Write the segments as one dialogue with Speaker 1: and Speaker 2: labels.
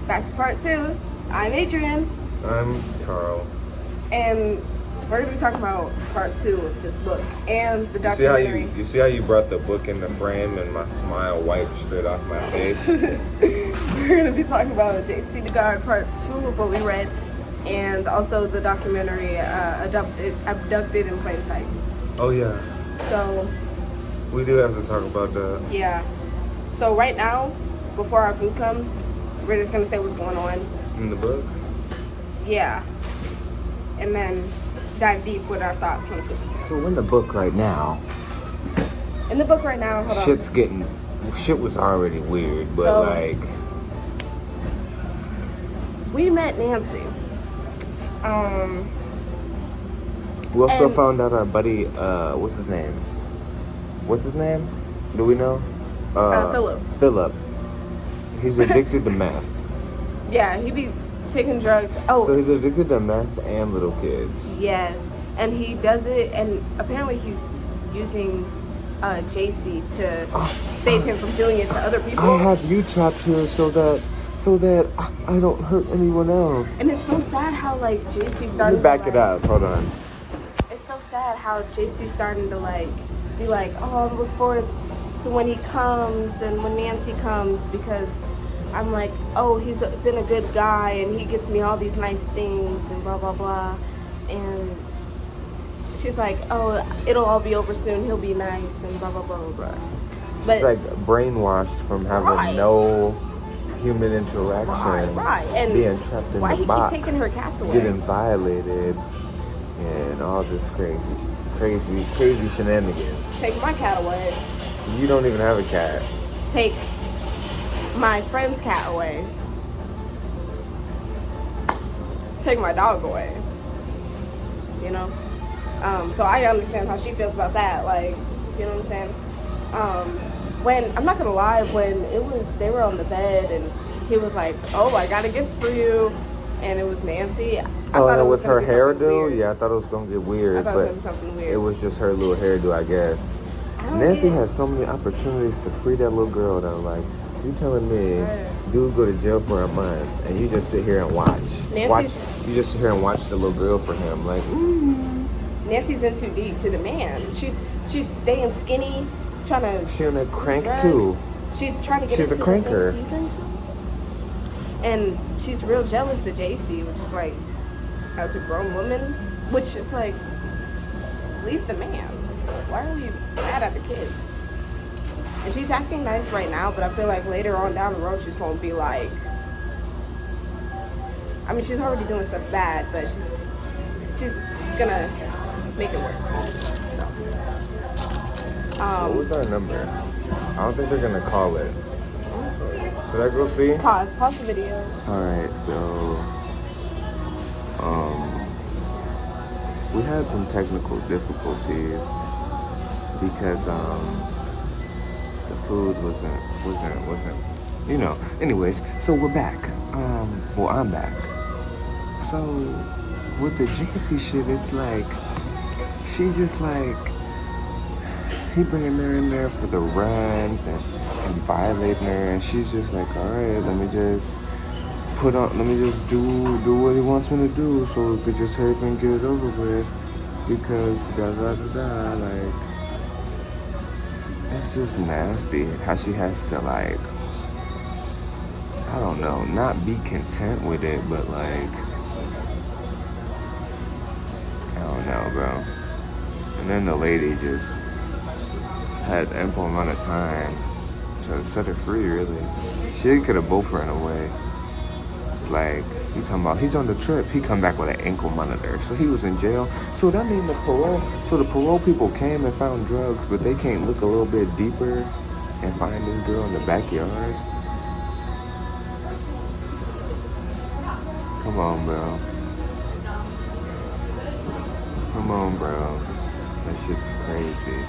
Speaker 1: Back to part 2. I'm Adrian.
Speaker 2: I'm Carl.
Speaker 1: And we're going to be talking about part 2 of this book and the documentary.
Speaker 2: You see how you brought the book in the frame and my smile wiped straight off my face?
Speaker 1: We're going to be talking about J.C. DeGard part 2 of what we read, and also the documentary Abducted in Plain Sight.
Speaker 2: Oh, yeah.
Speaker 1: So
Speaker 2: we do have to talk about that.
Speaker 1: Yeah. So right now, before our food comes, we're just going to say what's going on.
Speaker 2: In the book?
Speaker 1: Yeah. And then dive deep with our thoughts when the food comes.
Speaker 2: So in the book right now...
Speaker 1: In the book right now, hold on.
Speaker 2: Shit was already weird, but
Speaker 1: so,
Speaker 2: like...
Speaker 1: We met Nancy.
Speaker 2: We also found out our buddy, what's his name? What's his name? Do we know?
Speaker 1: Philip.
Speaker 2: Philip. He's addicted to meth.
Speaker 1: Yeah, he be taking drugs. Oh.
Speaker 2: So he's addicted to meth and little kids.
Speaker 1: Yes. And he does it, and apparently he's using JC to save him from doing it to other people.
Speaker 2: I have you trapped here so that I don't hurt anyone else.
Speaker 1: And it's so sad how, like, JC started
Speaker 2: to back it up. Hold on.
Speaker 1: It's so sad how JC's starting to, like, be like, oh, I'm looking forward to when he comes and when Nancy comes, because I'm like, oh, he's been a good guy and he gets me all these nice things and blah, blah, blah. And she's like, oh, it'll all be over soon. He'll be nice and blah, blah, blah, blah, blah. But,
Speaker 2: she's like brainwashed from having no human interaction.
Speaker 1: Right. And
Speaker 2: being trapped in the box.
Speaker 1: Why he keep taking her cats away?
Speaker 2: Getting violated and all this crazy shenanigans.
Speaker 1: Take my cat away.
Speaker 2: You don't even have a cat.
Speaker 1: Take my friend's cat away. Take my dog away. You know? So I understand how she feels about that. Like, you know what I'm saying? When, I'm not gonna lie, when they were on the bed and he was like, oh, I got a gift for you, and it was Nancy. I thought it was
Speaker 2: her hairdo? Yeah, I thought it was gonna get weird,
Speaker 1: but it was something weird.
Speaker 2: It was just her little hairdo, I guess. Nancy has so many opportunities to free that little girl though. Like, you telling me dude go to jail for a month and you just sit here and watch. You just sit here and watch the little girl for him. Like,
Speaker 1: Nancy's in too deep to the man. She's staying skinny, trying to.
Speaker 2: She's on a crank too.
Speaker 1: She's trying to get into
Speaker 2: a cranker.
Speaker 1: The things he's into. And she's real jealous of JC, which is like, as a grown woman, which it's like, leave the man. Why are we mad at the kid? And she's acting nice right now, but I feel like later on down the road she's gonna be like, I mean, she's already doing stuff bad, but she's gonna make it worse. So
Speaker 2: what was our number? I don't think they're gonna call it. Should I go see?
Speaker 1: Pause the video.
Speaker 2: Alright, so we had some technical difficulties because the food wasn't anyways, so we're back. Well, I'm back. So with the JC shit, it's like she just like he bringing her in there for the runs and violating her, and she's just like, all right, let me just do what he wants me to do so we could just hurry up and get it over with, because like, it's just nasty how she has to, like, I don't know, not be content with it, but like, I don't know, bro. And then the lady just had ample amount of time to set her free, really. She could have both ran away. Like, you talking about, he's on the trip, he come back with an ankle monitor. So he was in jail. So that means the parole people came and found drugs, but they can't look a little bit deeper and find this girl in the backyard. Come on, bro. Come on, bro. That shit's crazy.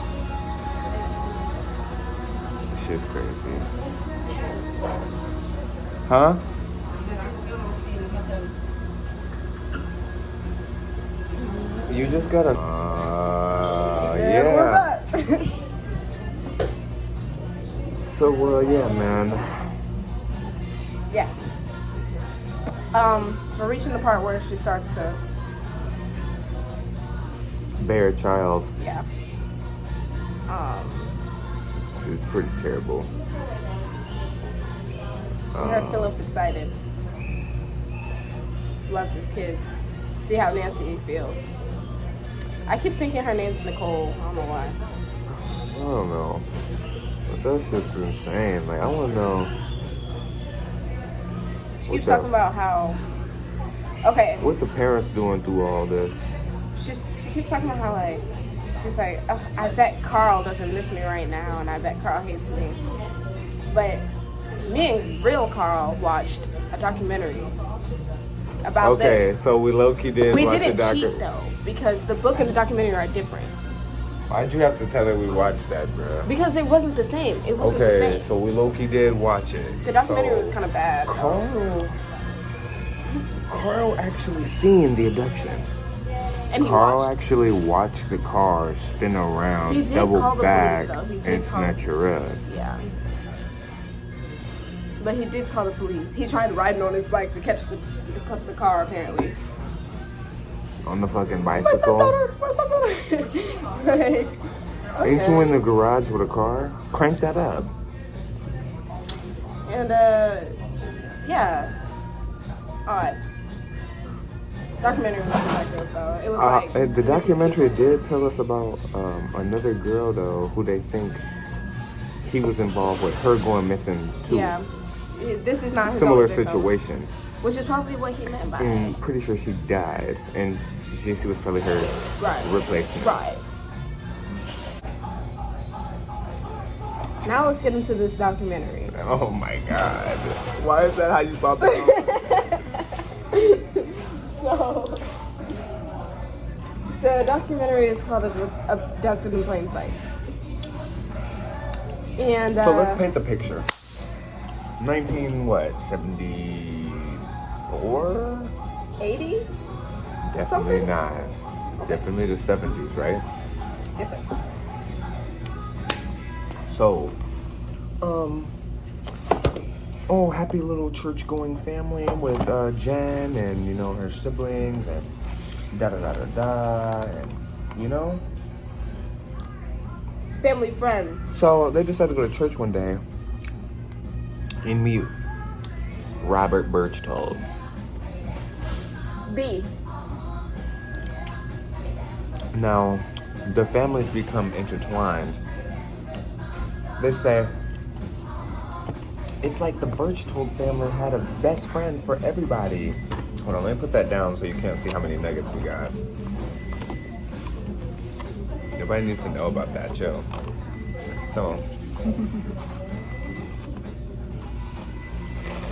Speaker 2: That shit's crazy. Huh? You just gotta. Yeah. So, yeah, man.
Speaker 1: Yeah. We're reaching the part where she starts to,
Speaker 2: Bear a child.
Speaker 1: yeah.
Speaker 2: It's pretty terrible.
Speaker 1: We heard Philip's excited. Loves his kids. See how Nancy feels. I keep thinking her name's Nicole. I don't know why.
Speaker 2: I don't know. But that's just insane. Like, I want to know.
Speaker 1: She keeps talking about how. Okay.
Speaker 2: What the parents doing through all this?
Speaker 1: She keeps talking about how, like, she's like, oh, I bet Carl doesn't miss me right now, and I bet Carl hates me. But me and real Carl watched a documentary about this.
Speaker 2: Okay, so we low-key did
Speaker 1: We
Speaker 2: watch
Speaker 1: didn't
Speaker 2: a documentary.
Speaker 1: cheat, though, because the book and the documentary are different.
Speaker 2: Why'd you have to tell her we watched that, bruh?
Speaker 1: Because it wasn't the same. It wasn't the
Speaker 2: Okay,
Speaker 1: same.
Speaker 2: so we low-key did watch it.
Speaker 1: The documentary
Speaker 2: So,
Speaker 1: was kind of bad.
Speaker 2: Carl actually seen the abduction.
Speaker 1: And he
Speaker 2: Carl
Speaker 1: watched.
Speaker 2: actually watched the car spin
Speaker 1: He
Speaker 2: around,
Speaker 1: did
Speaker 2: double
Speaker 1: call the
Speaker 2: back,
Speaker 1: police, though. He did
Speaker 2: and
Speaker 1: call-
Speaker 2: snatch her up.
Speaker 1: Yeah. But he did call the police. He tried riding on his bike to catch the car, apparently.
Speaker 2: On the fucking
Speaker 1: My
Speaker 2: bicycle.
Speaker 1: stepdaughter! My stepdaughter! Like,
Speaker 2: Ain't you
Speaker 1: okay.
Speaker 2: in the garage with a car? Crank that up.
Speaker 1: And, yeah. Odd. Documentary was effective, though. It was like...
Speaker 2: The documentary did tell us about another girl, though, who they think he was involved with, her going missing, too.
Speaker 1: Yeah. This is not his
Speaker 2: Similar
Speaker 1: own victim,
Speaker 2: situation.
Speaker 1: which is probably what he meant by
Speaker 2: And
Speaker 1: it.
Speaker 2: pretty sure she died, and JC was probably her
Speaker 1: Right.
Speaker 2: replacement.
Speaker 1: Right. Now let's get into this documentary.
Speaker 2: Oh my god. Why is that how you popped it
Speaker 1: So, the documentary is called Abducted in Plain Sight. And,
Speaker 2: So let's paint the picture. 74?
Speaker 1: 80?
Speaker 2: Definitely
Speaker 1: Something?
Speaker 2: not. Definitely the 70s, right?
Speaker 1: Yes, sir.
Speaker 2: So, happy little church-going family with Jen and, you know, her siblings and da-da-da-da-da, and, you know?
Speaker 1: Family friend.
Speaker 2: So, they decided to go to church one day and meet Robert Birchtold.
Speaker 1: B.
Speaker 2: Now, the families become intertwined. They say, it's like the Birchtold family had a best friend for everybody. Hold on, let me put that down so you can't see how many nuggets we got. Everybody needs to know about that, Joe. So,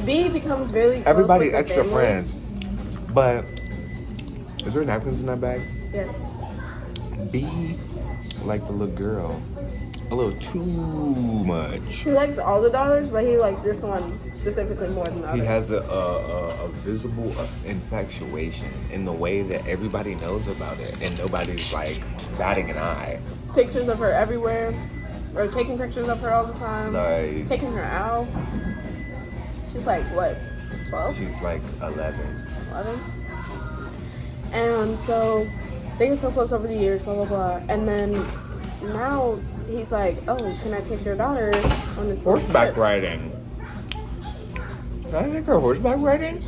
Speaker 1: B becomes really close
Speaker 2: everybody
Speaker 1: with the
Speaker 2: extra
Speaker 1: family.
Speaker 2: friends. But, is there napkins in that bag?
Speaker 1: Yes.
Speaker 2: B, like the little girl, a little too much.
Speaker 1: He likes all the daughters, but he likes this one specifically more than the others.
Speaker 2: He has a visible infatuation in the way that everybody knows about it, and nobody's like batting an eye.
Speaker 1: Pictures of her everywhere, or taking pictures of her all the time.
Speaker 2: Like,
Speaker 1: Taking her out. She's like, what, 12?
Speaker 2: she's like 11.
Speaker 1: 11? And so they get so close over the years, blah, blah, blah. And then now he's like, oh, can I take your daughter on this little
Speaker 2: Horseback
Speaker 1: trip?
Speaker 2: riding. Can I take her horseback riding?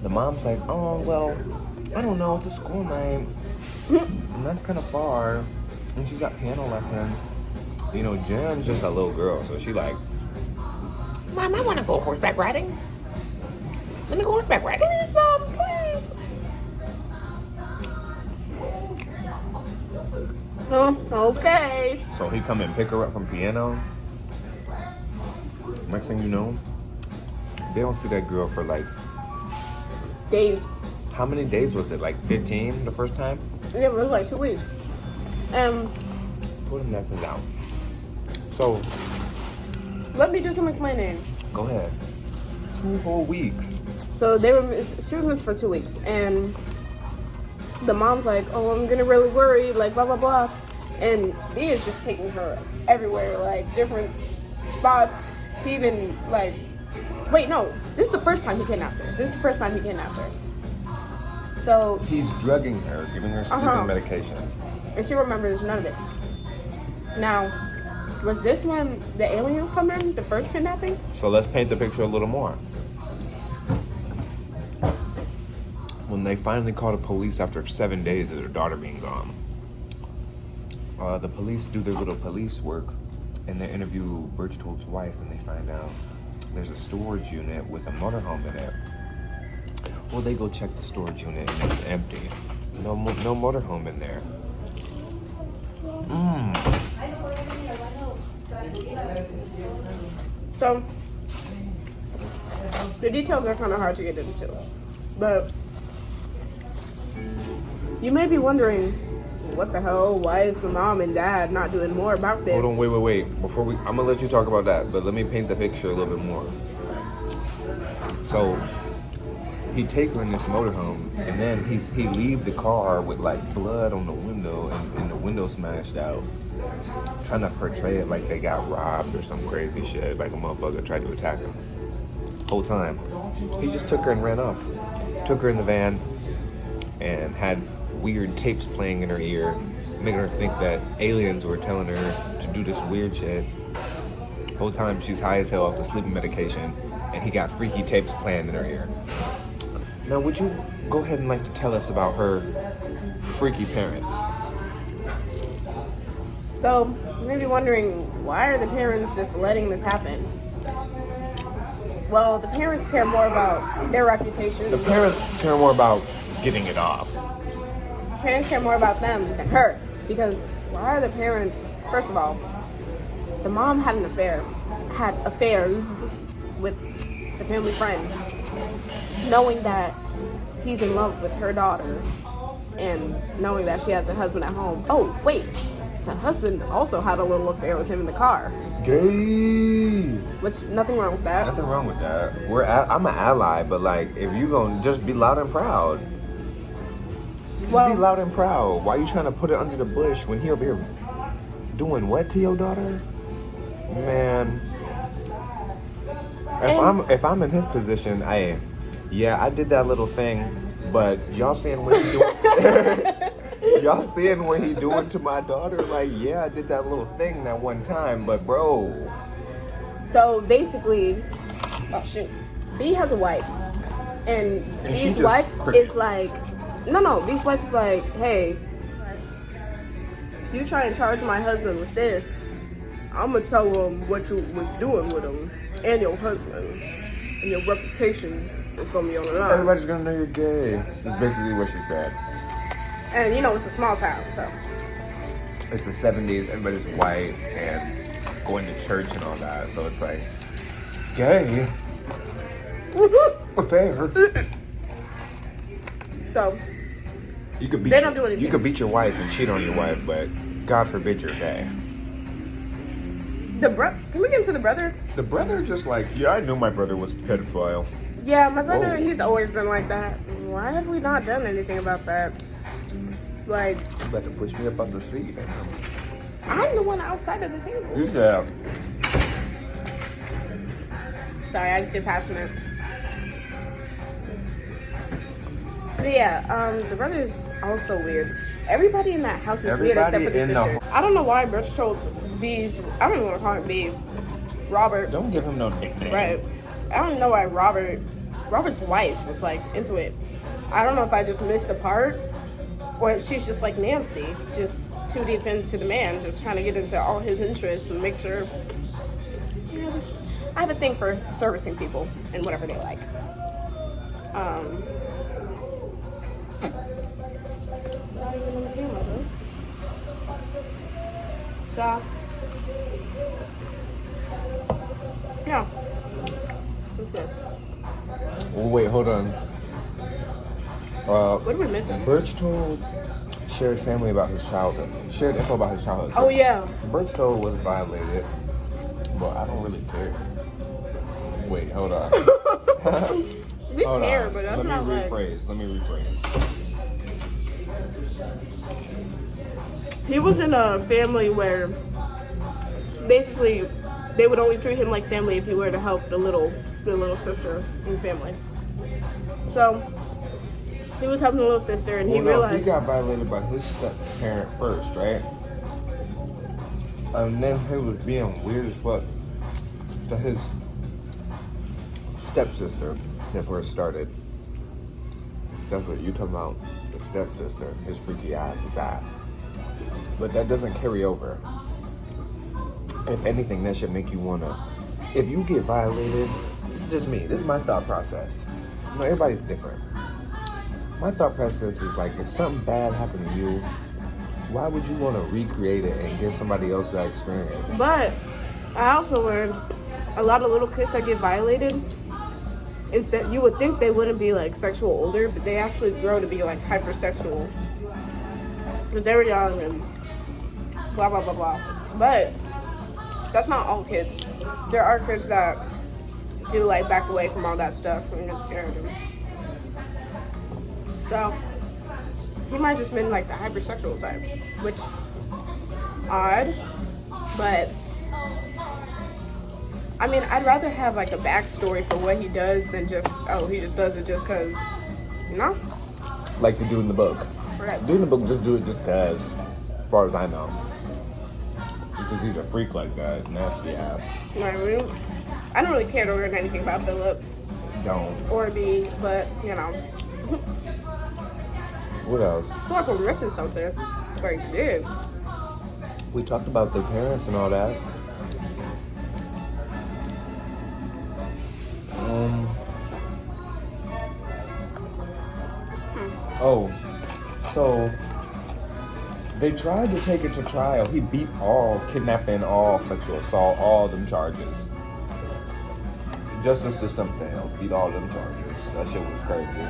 Speaker 2: The mom's like, oh, well, I don't know, it's a school night. And that's kind of far. And she's got piano lessons. You know, Jen's just a little girl, so she like, Mom, I want to go horseback riding. Let me go horseback riding.
Speaker 1: Please, Mom, please. Okay.
Speaker 2: So he come and pick her up from piano. Next thing you know, they don't see that girl for like,
Speaker 1: Days.
Speaker 2: how many days was it? Like 15 the first time?
Speaker 1: Yeah, but it was like 2 weeks.
Speaker 2: Put them napkins out. So,
Speaker 1: Let me do some explaining.
Speaker 2: go ahead. 2 whole weeks.
Speaker 1: So she was missed for 2 weeks, and the mom's like, oh, I'm gonna really worry, like, blah, blah, blah. And B is just taking her everywhere, like, different spots. He even, like, Wait, no. This is the first time he kidnapped her. This is the first time he kidnapped her. So
Speaker 2: He's drugging her, giving her sleeping medication.
Speaker 1: and she remembers none of it. Now, was this when the aliens come in, the first kidnapping?
Speaker 2: So let's paint the picture a little more. When they finally called the police after 7 days of their daughter being gone, the police do their little police work and they interview Berchtold's wife and they find out there's a storage unit with a motorhome in it. Well, they go check the storage unit and it's empty. No motorhome in there.
Speaker 1: So, the details are kind of hard to get into. But, you may be wondering, what the hell? Why is the mom and dad not doing more about this?
Speaker 2: Hold on, wait. I'm gonna let you talk about that, but let me paint the picture a little bit more. So, he'd take her in this motorhome, and then he leave the car with like blood on the window and the window smashed out, trying to portray it like they got robbed or some crazy shit, like a motherfucker tried to attack him. Whole time, he just took her and ran off. Took her in the van and had weird tapes playing in her ear, making her think that aliens were telling her to do this weird shit. Whole time she's high as hell off the sleeping medication, and he got freaky tapes playing in her ear. Now, would you go ahead and like to tell us about her freaky parents?
Speaker 1: So, you may be wondering, why are the parents just letting this happen? Well, the parents care more about their reputation.
Speaker 2: The parents care more about getting it off.
Speaker 1: Parents care more about them than her. Because why are the parents, first of all, the mom had affairs with the family friend, knowing that he's in love with her daughter and knowing that she has a husband at home. Oh, wait, the husband also had a little affair with him in the car.
Speaker 2: Gay.
Speaker 1: Which, nothing wrong with that.
Speaker 2: Nothing wrong with that. I'm an ally, but like, if you gonna just be loud and proud, just be loud and proud. Why are you trying to put it under the bush when he over here doing what to your daughter? Man, if I'm in his position, I did that little thing, but y'all seeing what he doing? Y'all seeing what he doing to my daughter? Like, yeah, I did that little thing that one time, but bro.
Speaker 1: So basically, B has a wife, and B's wife is like, B's wife is like, hey, you try and charge my husband with this, I'm gonna tell him what you was doing with him and your husband, and your reputation is gonna be on the line.
Speaker 2: Everybody's gonna know you're gay. That's basically what she said.
Speaker 1: And it's a small town, so.
Speaker 2: It's the 70s, everybody's white and going to church and all that, so it's like, gay? Affair.
Speaker 1: So,
Speaker 2: you could
Speaker 1: they don't do anything.
Speaker 2: You could beat your wife and cheat on your wife, but God forbid you're gay.
Speaker 1: Can we get into the brother?
Speaker 2: The brother just like, yeah, I knew my brother was a pedophile.
Speaker 1: Yeah, my brother, he's always been like that. Why have we not done anything about that? Like,
Speaker 2: you about to push me up on the seat.
Speaker 1: I'm the one outside of the table.
Speaker 2: You said.
Speaker 1: Sorry, I just get passionate. But yeah, the brother's also weird. Everybody in that house is weird except for the sister. I don't know why Berchtold's B's, I don't even want to call him B, Robert.
Speaker 2: Don't give him no nickname.
Speaker 1: Right. I don't know why Robert's wife was like into it. I don't know if I just missed the part, or if she's just like Nancy, just too deep into the man, just trying to get into all his interests and make sure, I have a thing for servicing people and whatever they like. Not even on the camera, though. So, yeah. That's it.
Speaker 2: Well, wait, hold on.
Speaker 1: What are we missing?
Speaker 2: Berchtold shared family about his childhood. Shared info about his childhood.
Speaker 1: Oh, yeah.
Speaker 2: Berchtold was violated, but I don't really care. Wait, hold on.
Speaker 1: We care, but I'm not like...
Speaker 2: Let me rephrase.
Speaker 1: He was in a family where basically they would only treat him like family if he were to help the little the little sister in the family. So he was helping the little sister, and he realized
Speaker 2: he got violated by his step parent first, right? And then he was being weird as fuck to his stepsister. That's where it started. That's what you're talking about. The stepsister, his freaky ass with that. But that doesn't carry over. If anything, that should make you wanna. If you get violated, this is just me. This is my thought process. You know, everybody's different. My thought process is like, if something bad happened to you, why would you want to recreate it and give somebody else that experience?
Speaker 1: But I also learned a lot of little kids that get violated, instead, you would think they wouldn't be like sexual older, but they actually grow to be like hypersexual. Because they're young and blah, blah, blah, blah. But that's not all kids. There are kids that do like back away from all that stuff and get scared of them. So he might just been like the hypersexual type, which odd, but I mean, I'd rather have like a backstory for what he does than just, oh, he just does it just because, you know?
Speaker 2: Like the dude in the book.
Speaker 1: Right.
Speaker 2: The dude in the book just do it just because, as far as I know. Because he's a freak like that, nasty ass.
Speaker 1: Right, I don't really care to learn anything about Philip.
Speaker 2: Don't.
Speaker 1: Or B, but, you know.
Speaker 2: What else?
Speaker 1: I feel like we're missing something. Like, dude.
Speaker 2: We talked about their parents and all that. Oh, so they tried to take it to trial. He beat all kidnapping, all sexual assault, all them charges. Justice system failed. Beat all them charges. That shit was crazy.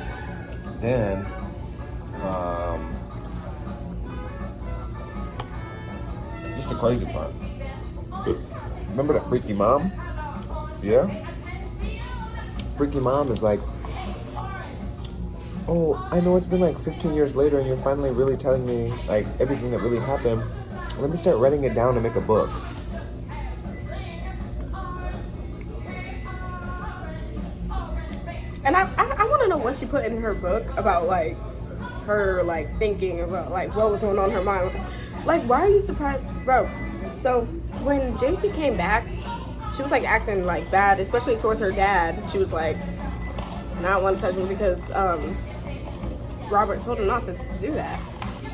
Speaker 2: Then, just the crazy part. Remember the freaky mom? Yeah? Freaky mom is like, oh, I know it's been like 15 years later and you're finally really telling me like everything that really happened. Let me start writing it down and make a book.
Speaker 1: And I want to know what she put in her book about like her like thinking about like what was going on in her mind. Like, why are you surprised, bro? So when JC came back, she was like acting like bad, especially towards her dad. She was like, not want to touch me because Robert told her not to do that.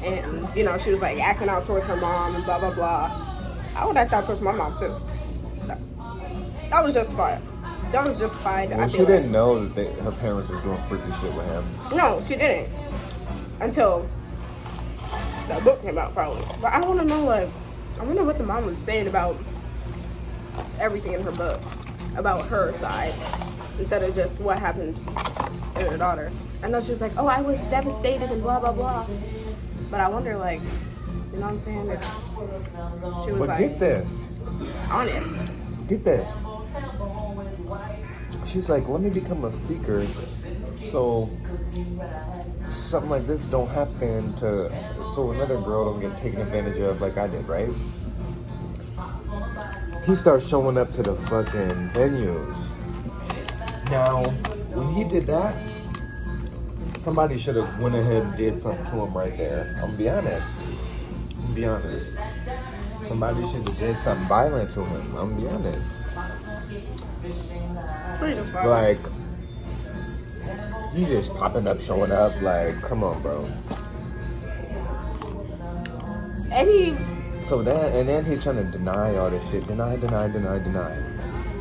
Speaker 1: And, you know, she was like acting out towards her mom and blah, blah, blah. I would act out towards my mom too. That was justified. That was justified.
Speaker 2: Well, she didn't know that her parents was doing freaky shit with him.
Speaker 1: No, she didn't. Until that book came out, probably. But I want to know, like, I wonder what the mom was saying about everything in her book. About her side. Instead of just what happened to her daughter. I know she was like, oh, I was devastated and blah, blah, blah. But I wonder, like, you know what I'm saying? If she was
Speaker 2: but
Speaker 1: like,
Speaker 2: get this.
Speaker 1: Honest.
Speaker 2: Get this. She's like, let me become a speaker so something like this don't happen to, so another girl don't get taken advantage of like I did, right? He starts showing up to the fucking venues. Now, when he did that, somebody should have went ahead and did something to him right there. I'm gonna be honest. Somebody should have did something violent to him. I'm gonna be honest.
Speaker 1: It's pretty just fine.
Speaker 2: Like, you just popping up, showing up. Like, come on, bro.
Speaker 1: Eddie.
Speaker 2: So then he's trying to deny all this shit. Deny.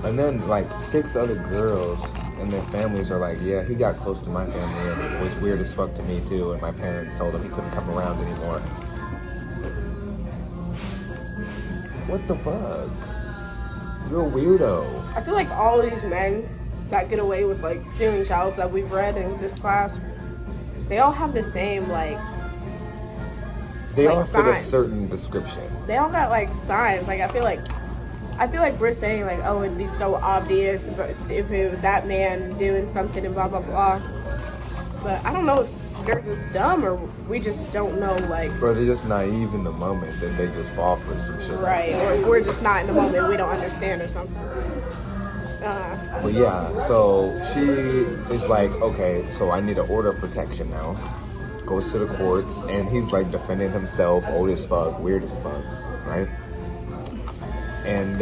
Speaker 2: And then like 6 other girls and their families are like, yeah, he got close to my family and it was weird as fuck to me too. And my parents told him he couldn't come around anymore. What the fuck? You're a weirdo.
Speaker 1: I feel like all these men that get away with like stealing childs that we've read in this class, they all have the same like.
Speaker 2: They
Speaker 1: like
Speaker 2: all fit a
Speaker 1: signs.
Speaker 2: certain description.
Speaker 1: They all got like signs. Like I feel like we're saying like, oh, it'd be so obvious if it was that man doing something and blah blah blah. But I don't know if they're just dumb or we just don't know like.
Speaker 2: Or they're just naive in the moment that they just fall for some shit.
Speaker 1: Right, or if we're just not in the moment, we don't understand or something.
Speaker 2: But yeah, so she is like, okay, so I need to order protection now. Goes to the courts, and he's like defending himself, old as fuck, weird as fuck, right? And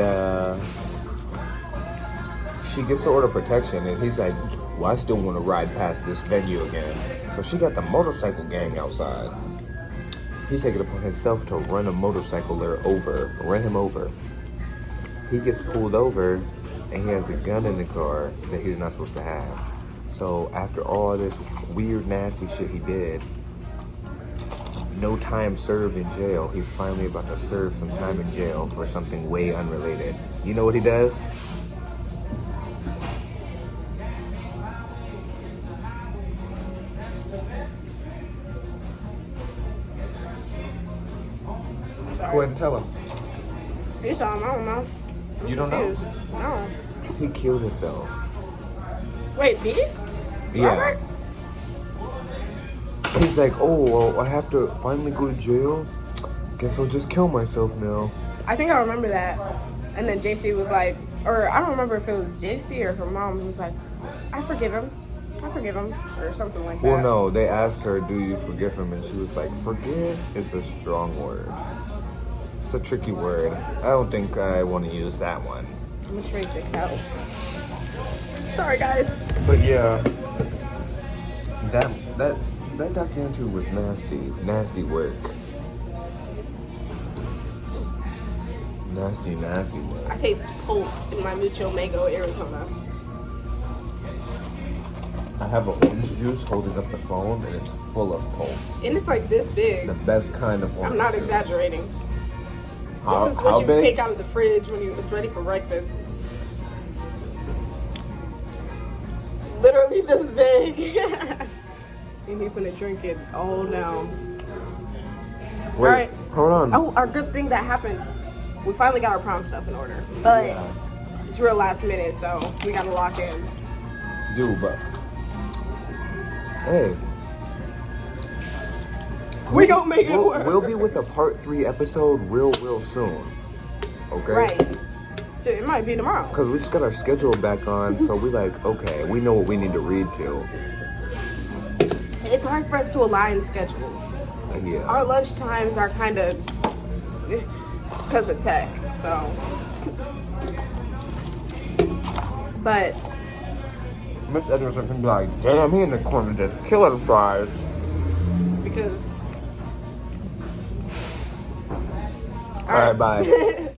Speaker 2: she gets to order protection, and he's like, well, I still want to ride past this venue again. So she got the motorcycle gang outside. He's taking it upon himself to run a motorcycler over, run him over. He gets pulled over, and he has a gun in the car that he's not supposed to have. So after all this weird, nasty shit he did, no time served in jail. He's finally about to serve some time in jail for something way unrelated. You know what he does?
Speaker 1: Sorry.
Speaker 2: Go ahead and tell him.
Speaker 1: You saw him, I don't know.
Speaker 2: You don't know?
Speaker 1: Confused. No.
Speaker 2: He killed himself.
Speaker 1: Wait, me?
Speaker 2: Yeah.
Speaker 1: Robert?
Speaker 2: He's like, oh, well, I have to finally go to jail. Guess I'll just kill myself now.
Speaker 1: I think I remember that. And then JC was like, or I don't remember if it was JC or her mom who was like, I forgive him, or something like that.
Speaker 2: Well, no, they asked her, do you forgive him? And she was like, forgive is a strong word. It's a tricky word. I don't think I want to use that one.
Speaker 1: I'm gonna trade this out. Sorry, guys.
Speaker 2: But yeah, that documentary was nasty work. Nasty work.
Speaker 1: I taste pulp in my Mucho Mango, Arizona.
Speaker 2: I have an orange juice holding up the phone, and it's full of pulp.
Speaker 1: And it's like this big.
Speaker 2: The best kind of orange
Speaker 1: I'm not
Speaker 2: juice.
Speaker 1: exaggerating.
Speaker 2: How,
Speaker 1: This is what
Speaker 2: how
Speaker 1: you
Speaker 2: big?
Speaker 1: take out of the fridge when it's ready for breakfast. Literally this big. And you're gonna drink it all down.
Speaker 2: Wait,
Speaker 1: All right.
Speaker 2: hold on.
Speaker 1: Oh, our good thing that happened. We finally got our prom stuff in order. But
Speaker 2: Yeah.
Speaker 1: it's real last minute, so we gotta lock in.
Speaker 2: Dude, but hey,
Speaker 1: We gonna make it work.
Speaker 2: We'll be with a part 3 episode real soon. Okay?
Speaker 1: Right. So it might be tomorrow.
Speaker 2: Because we just got our schedule back on, so we like, okay, we know what we need to read to.
Speaker 1: It's hard for us to align schedules.
Speaker 2: Yeah.
Speaker 1: Our lunch times are kind of because of tech, so. But
Speaker 2: Miss Edwards can be like, damn, he in the corner just killing fries.
Speaker 1: because.
Speaker 2: All right, bye.